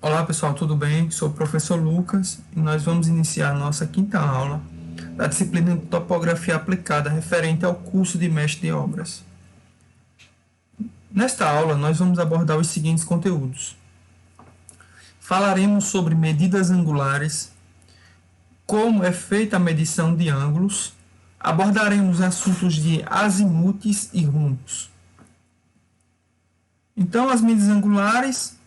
Olá pessoal, tudo bem? Sou o professor Lucas e nós vamos iniciar a nossa quinta aula da disciplina de Topografia Aplicada referente ao curso de Mestre de Obras. Nesta aula, nós vamos abordar os seguintes conteúdos. Falaremos sobre medidas angulares, como é feita a medição de ângulos, abordaremos assuntos de azimutes e rumos. Então, as medidas angulares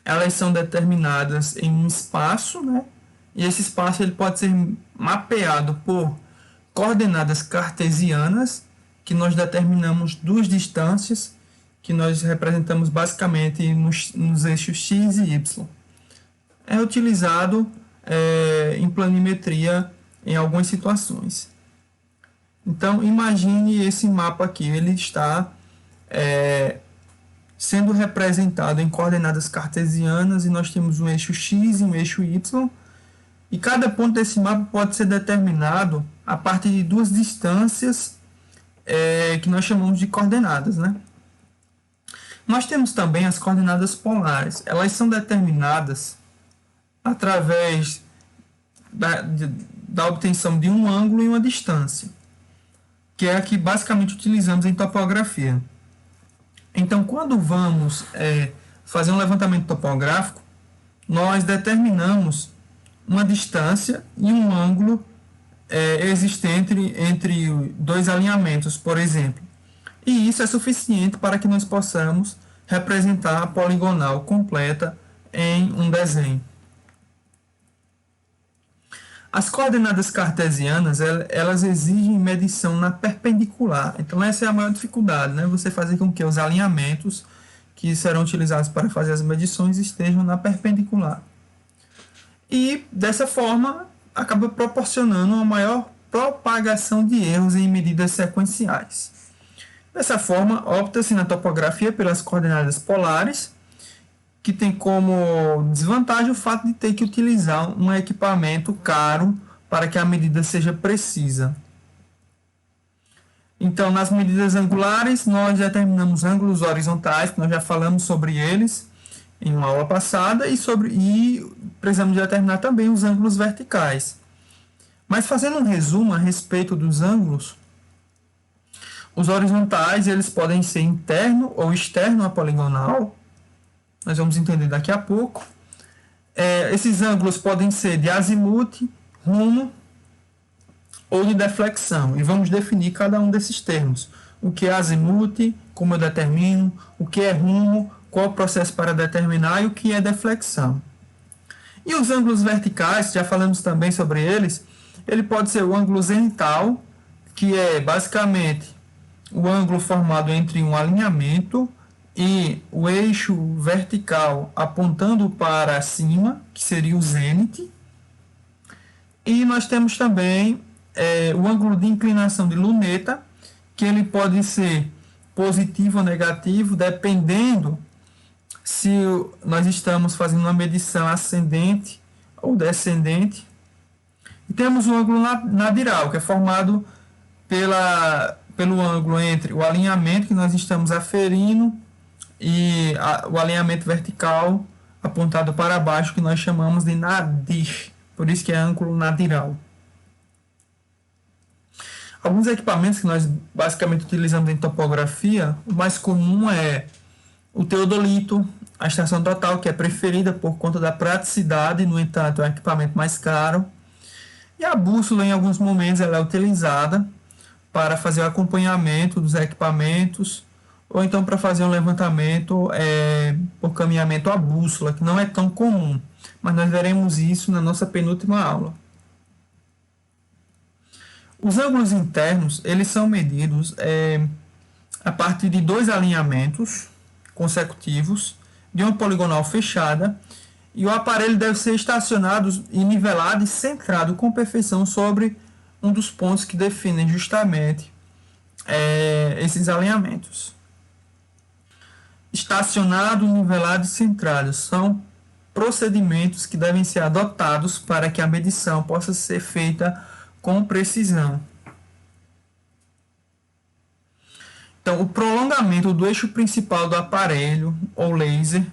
elas são determinadas em um espaço, né? E esse espaço ele pode ser mapeado por coordenadas cartesianas, que nós determinamos duas distâncias, que nós representamos basicamente nos eixos x e y. É utilizado em planimetria em algumas situações. Então, imagine esse mapa aqui, ele está sendo representado em coordenadas cartesianas e nós temos um eixo x e um eixo y, e cada ponto desse mapa pode ser determinado a partir de duas distâncias que nós chamamos de coordenadas, né? Nós temos também as coordenadas polares. Elas são determinadas através da obtenção de um ângulo e uma distância, que é a que basicamente utilizamos em topografia. Então, quando vamos fazer um levantamento topográfico, nós determinamos uma distância e um ângulo existente entre dois alinhamentos, por exemplo. E isso é suficiente para que nós possamos representar a poligonal completa em um desenho. As coordenadas cartesianas, elas exigem medição na perpendicular. Então, essa é a maior dificuldade, né? Você fazer com que os alinhamentos que serão utilizados para fazer as medições estejam na perpendicular. E, dessa forma, acaba proporcionando uma maior propagação de erros em medidas sequenciais. Dessa forma, opta-se na topografia pelas coordenadas polares, que tem como desvantagem o fato de ter que utilizar um equipamento caro para que a medida seja precisa. Então, nas medidas angulares, nós determinamos ângulos horizontais, que nós já falamos sobre eles em uma aula passada, e precisamos determinar também os ângulos verticais. Mas fazendo um resumo a respeito dos ângulos, os horizontais eles podem ser interno ou externo à poligonal. Nós vamos entender daqui a pouco. Esses ângulos podem ser de azimute, rumo ou de deflexão. E vamos definir cada um desses termos. O que é azimute, como eu determino, o que é rumo, qual o processo para determinar e o que é deflexão. E os ângulos verticais, já falamos também sobre eles, ele pode ser o ângulo zenital, que é basicamente o ângulo formado entre um alinhamento e o eixo vertical apontando para cima, que seria o zênite. E nós temos também o ângulo de inclinação de luneta, que ele pode ser positivo ou negativo, dependendo se nós estamos fazendo uma medição ascendente ou descendente. E temos o ângulo nadiral, que é formado pelo ângulo entre o alinhamento que nós estamos aferindo e o alinhamento vertical apontado para baixo, que nós chamamos de nadir, por isso que é ângulo nadiral. Alguns equipamentos que nós basicamente utilizamos em topografia, o mais comum é o teodolito, a estação total, que é preferida por conta da praticidade, no entanto é um equipamento mais caro. E a bússola, em alguns momentos, ela é utilizada para fazer o acompanhamento dos equipamentos, ou então para fazer um levantamento por caminhamento à bússola, que não é tão comum, mas nós veremos isso na nossa penúltima aula. Os ângulos internos, eles são medidos a partir de dois alinhamentos consecutivos de uma poligonal fechada, e o aparelho deve ser estacionado e nivelado e centrado com perfeição sobre um dos pontos que definem justamente esses alinhamentos. Estacionado, nivelado e centrado são procedimentos que devem ser adotados para que a medição possa ser feita com precisão. Então, o prolongamento do eixo principal do aparelho ou laser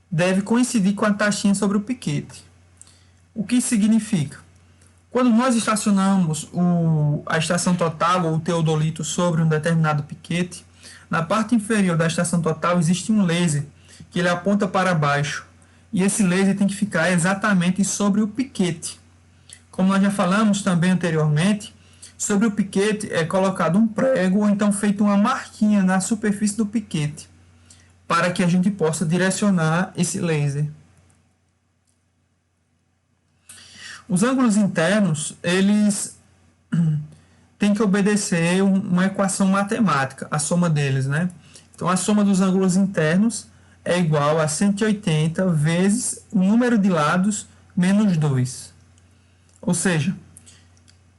deve coincidir com a taxinha sobre o piquete. O que significa? Quando nós estacionamos a estação total ou o teodolito sobre um determinado piquete, na parte inferior da estação total existe um laser que ele aponta para baixo. E esse laser tem que ficar exatamente sobre o piquete. Como nós já falamos também anteriormente, sobre o piquete é colocado um prego ou então feita uma marquinha na superfície do piquete para que a gente possa direcionar esse laser. Os ângulos internos, eles têm que obedecer uma equação matemática, a soma deles, né? Então, a soma dos ângulos internos é igual a 180 vezes o número de lados menos 2. Ou seja,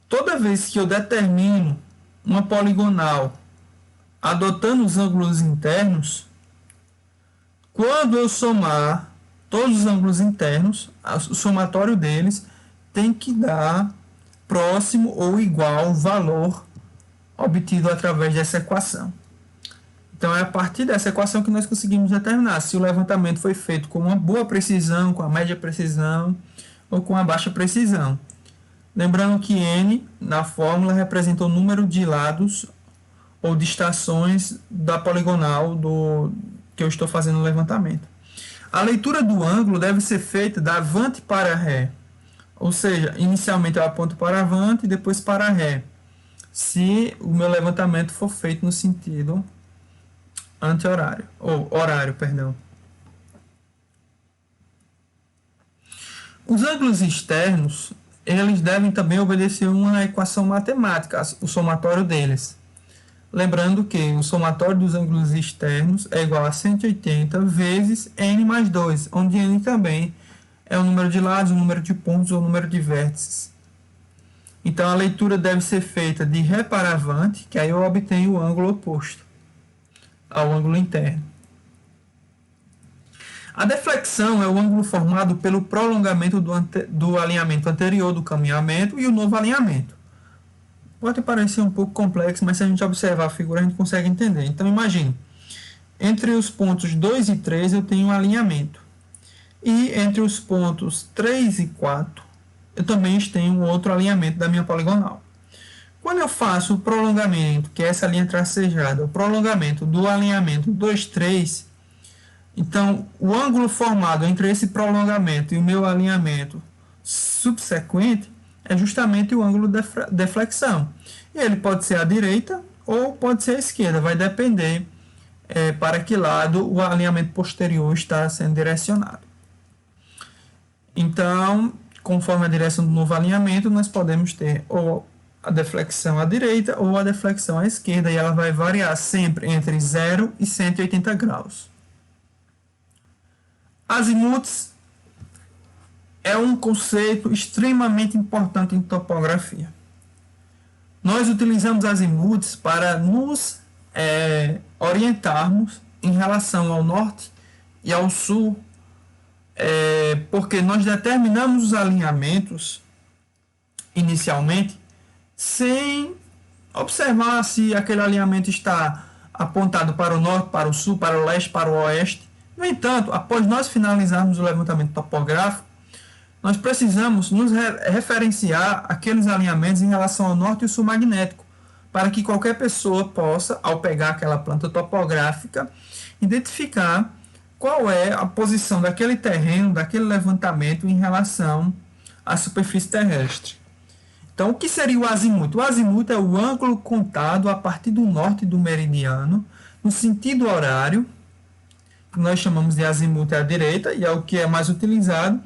toda vez que eu determino uma poligonal adotando os ângulos internos, quando eu somar todos os ângulos internos, o somatório deles tem que dar próximo ou igual ao valor obtido através dessa equação. Então é a partir dessa equação que nós conseguimos determinar se o levantamento foi feito com uma boa precisão, com a média precisão ou com a baixa precisão. Lembrando que n na fórmula representa o número de lados ou de estações da poligonal que eu estou fazendo o levantamento. A leitura do ângulo deve ser feita da avante para ré. Ou seja, inicialmente eu aponto para avante e depois para ré, se o meu levantamento for feito no sentido anti-horário, ou horário, perdão. Os ângulos externos, eles devem também obedecer uma equação matemática, o somatório deles. Lembrando que o somatório dos ângulos externos é igual a 180 vezes n mais 2, onde n também é o número de lados, o número de pontos ou o número de vértices. Então a leitura deve ser feita de ré para avante, que aí eu obtenho o ângulo oposto ao ângulo interno. A deflexão é o ângulo formado pelo prolongamento do alinhamento anterior do caminhamento e o novo alinhamento. Pode parecer um pouco complexo, mas se a gente observar a figura a gente consegue entender. Então imagine, entre os pontos 2 e 3 eu tenho um alinhamento. E entre os pontos 3 e 4, eu também tenho outro alinhamento da minha poligonal. Quando eu faço o prolongamento, que é essa linha tracejada, o prolongamento do alinhamento 2, 3, então o ângulo formado entre esse prolongamento e o meu alinhamento subsequente é justamente o ângulo de deflexão. E ele pode ser à direita ou pode ser à esquerda, vai depender para que lado o alinhamento posterior está sendo direcionado. Então, conforme a direção do novo alinhamento, nós podemos ter ou a deflexão à direita ou a deflexão à esquerda, e ela vai variar sempre entre 0 e 180 graus. Azimuts é um conceito extremamente importante em topografia. Nós utilizamos azimuts para nos orientarmos em relação ao norte e ao sul, porque nós determinamos os alinhamentos inicialmente sem observar se aquele alinhamento está apontado para o norte, para o sul, para o leste, para o oeste. No entanto, após nós finalizarmos o levantamento topográfico, nós precisamos nos referenciar aqueles alinhamentos em relação ao norte e sul magnético, para que qualquer pessoa possa, ao pegar aquela planta topográfica, identificar qual é a posição daquele terreno, daquele levantamento em relação à superfície terrestre. Então, o que seria o azimuth? O azimuth é o ângulo contado a partir do norte do meridiano, no sentido horário, que nós chamamos de azimuth à direita, e é o que é mais utilizado.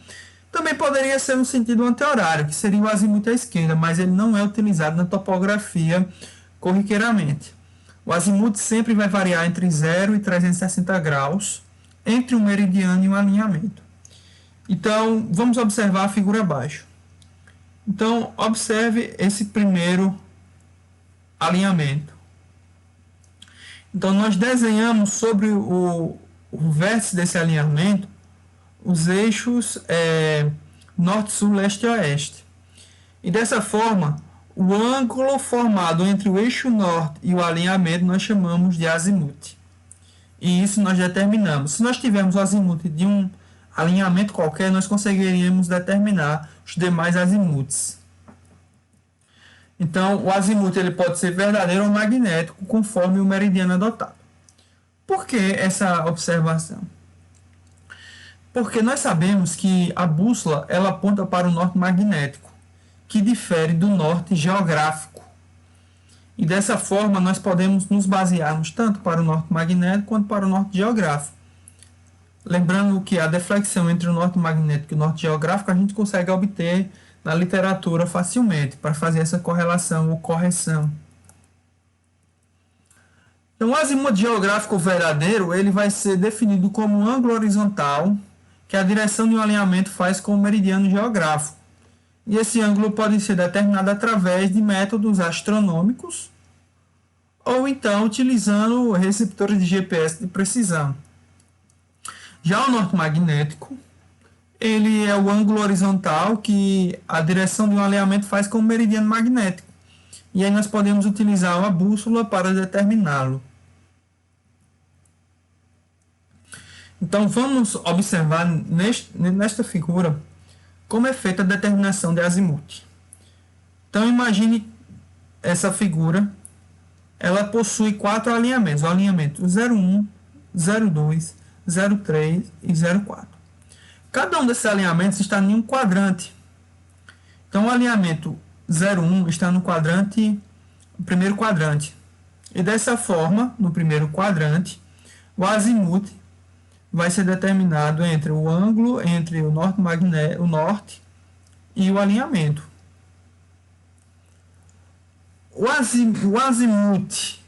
Também poderia ser no sentido anti-horário, que seria o azimuth à esquerda, mas ele não é utilizado na topografia corriqueiramente. O azimuth sempre vai variar entre 0 e 360 graus, entre um meridiano e um alinhamento. Então, vamos observar a figura abaixo. Então, observe esse primeiro alinhamento. Então, nós desenhamos sobre o vértice desse alinhamento os eixos norte, sul, leste e oeste. E dessa forma, o ângulo formado entre o eixo norte e o alinhamento nós chamamos de azimuth. E isso nós determinamos. Se nós tivermos o azimuth de um alinhamento qualquer, nós conseguiríamos determinar os demais azimuths. Então, o azimuth ele pode ser verdadeiro ou magnético, conforme o meridiano adotado. Por que essa observação? Porque nós sabemos que a bússola ela aponta para o norte magnético, que difere do norte geográfico. E dessa forma nós podemos nos basearmos tanto para o norte magnético quanto para o norte geográfico. Lembrando que a deflexão entre o norte magnético e o norte geográfico a gente consegue obter na literatura facilmente para fazer essa correlação ou correção. Então, o azimuth geográfico verdadeiro ele vai ser definido como um ângulo horizontal que a direção de um alinhamento faz com o meridiano geográfico. E esse ângulo pode ser determinado através de métodos astronômicos ou então utilizando receptores de GPS de precisão. Já o norte magnético, ele é o ângulo horizontal que a direção de um alinhamento faz com o meridiano magnético. E aí nós podemos utilizar uma bússola para determiná-lo. Então vamos observar nesta figura como é feita a determinação de azimuth. Então imagine essa figura, ela possui 4 alinhamentos, o alinhamento 01, 02, 03 e 04. Cada um desses alinhamentos está em um quadrante. Então o alinhamento 01 está no primeiro quadrante. E dessa forma, no primeiro quadrante, o azimuth vai ser determinado entre o ângulo entre o norte e o alinhamento. O azimuth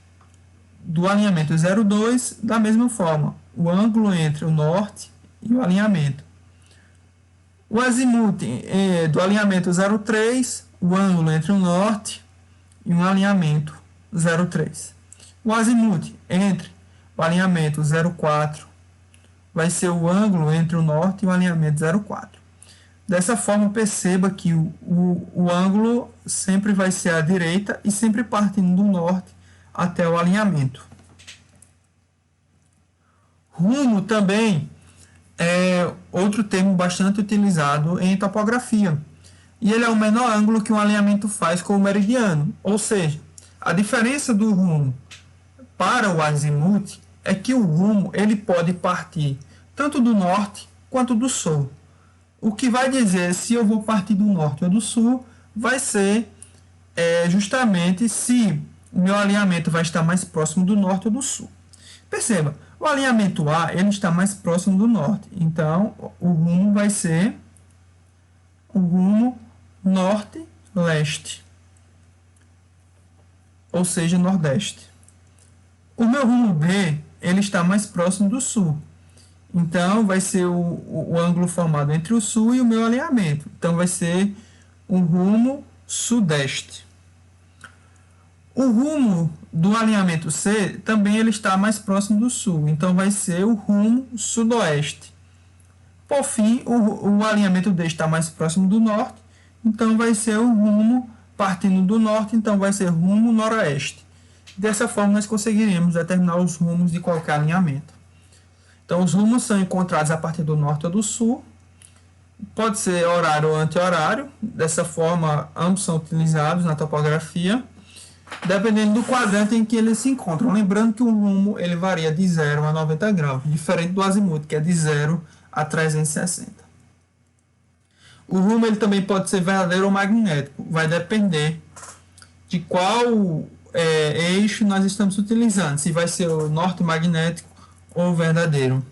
do alinhamento 02, da mesma forma, o ângulo entre o norte e o alinhamento. O azimuth do alinhamento 03, o ângulo entre o norte e o alinhamento 03. O azimuth entre o alinhamento 04 vai ser o ângulo entre o norte e o alinhamento 04. Dessa forma, perceba que o ângulo sempre vai ser à direita e sempre partindo do norte até o alinhamento. Rumo também é outro termo bastante utilizado em topografia. E ele é o menor ângulo que um alinhamento faz com o meridiano. Ou seja, a diferença do rumo para o azimuth é que o rumo ele pode partir tanto do norte quanto do sul. O que vai dizer se eu vou partir do norte ou do sul vai ser justamente se o meu alinhamento vai estar mais próximo do norte ou do sul. Perceba, o alinhamento A ele está mais próximo do norte, então o rumo vai ser o rumo norte-leste, ou seja, nordeste. O meu rumo B ele está mais próximo do sul, então vai ser o ângulo formado entre o sul e o meu alinhamento, então vai ser o rumo sudeste. O rumo do alinhamento C também ele está mais próximo do sul, então vai ser o rumo sudoeste. Por fim, o alinhamento D está mais próximo do norte, então vai ser o rumo partindo do norte, então vai ser rumo noroeste. Dessa forma, nós conseguiremos determinar os rumos de qualquer alinhamento. Então, os rumos são encontrados a partir do norte ou do sul. Pode ser horário ou anti-horário. Dessa forma, ambos são utilizados na topografia, dependendo do quadrante em que eles se encontram. Lembrando que o rumo ele varia de 0 a 90 graus, diferente do azimuth, que é de 0 a 360. O rumo ele também pode ser verdadeiro ou magnético. Vai depender de qual eixo nós estamos utilizando, se vai ser o norte magnético ou verdadeiro.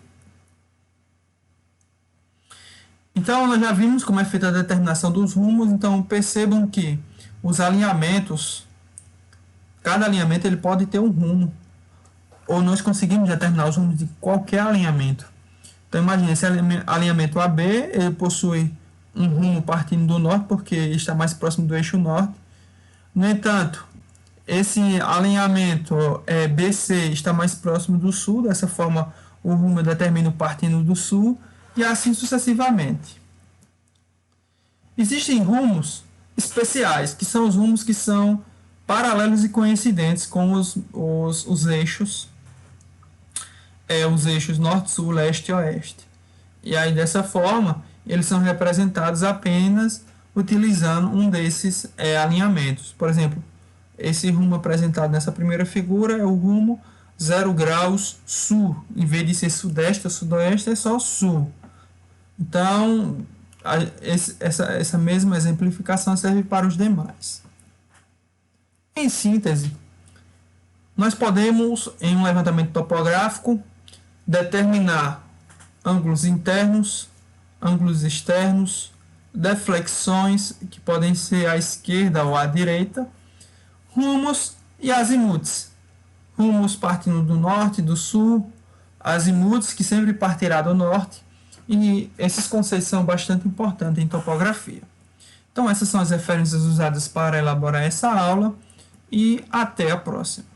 Então, nós já vimos como é feita a determinação dos rumos. Então, percebam que os alinhamentos, cada alinhamento ele pode ter um rumo, ou nós conseguimos determinar os rumos de qualquer alinhamento. Então, imagine esse alinhamento AB, ele possui um rumo partindo do norte, porque está mais próximo do eixo norte. No entanto, esse alinhamento BC está mais próximo do sul, dessa forma o rumo eu determino partindo do sul, e assim sucessivamente. Existem rumos especiais, que são os rumos que são paralelos e coincidentes com os eixos os eixos norte, sul, leste e oeste. E aí, dessa forma, eles são representados apenas utilizando um desses alinhamentos. Por exemplo, esse rumo apresentado nessa primeira figura é o rumo 0 graus sul. Em vez de ser sudeste ou sudoeste, é só sul. Então, essa mesma exemplificação serve para os demais. Em síntese, nós podemos, em um levantamento topográfico, determinar ângulos internos, ângulos externos, deflexões, que podem ser à esquerda ou à direita, rumos e azimutes. Rumos partindo do norte e do sul, azimutes que sempre partirá do norte, e esses conceitos são bastante importantes em topografia. Então essas são as referências usadas para elaborar essa aula e até a próxima.